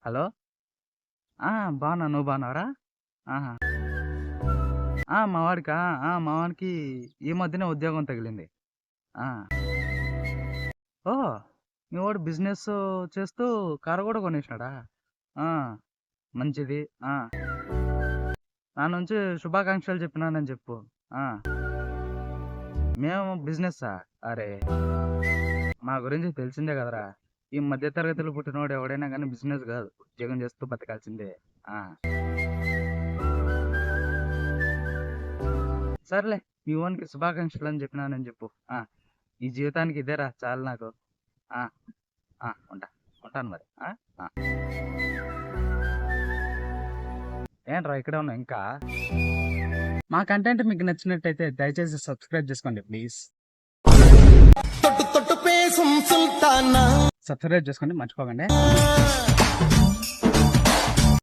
Hello. బాగున్నా. నువ్వు బాగున్నావరా? ఆహా! మా వాడికి ఈ మధ్యనే ఉద్యోగం తగిలింది. ఆ! ఓహ్! మీ వాడు బిజినెస్ చేస్తూ కారు గూడా కొనేసినాడా? ఆ! మంచిది. ఆ! నా నుంచి శుభాకాంక్షలు చెప్పినానని చెప్పు. ఆ! మేము బిజినెస్సా? అరే! మా గురించి తెలిసిందే గదరా! ఈ మధ్య తరగతిలో పుట్టినోడు ఎవడైనా గాని బిజినెస్ గాదు, ఉద్యోగం చేస్తూ బతకాల్సిందే. ఆ! సర్లే, మీ వోనికి శుభాకాంక్షలని చెప్పినానని చెప్పు. ఆ! ఈ జీవితానికి ఇదేరా చాలు నాకు. ఆ! ఉంటా. ఉంటాను మరి. ఆ! ఆ! ఏంట్రా ఇక్కడే ఉన్నావు ఇంకా? మా కంటెంట్ మీకు నచ్చినట్టయితే దయచేసి సబ్స్క్రైబ్ చేసుకోండి ప్లీజ్. తొట్టు తొట్టు పేసం సుల్తానా సబ్స్క్రైబ్ చేసుకోండి మర్చిపోకండి.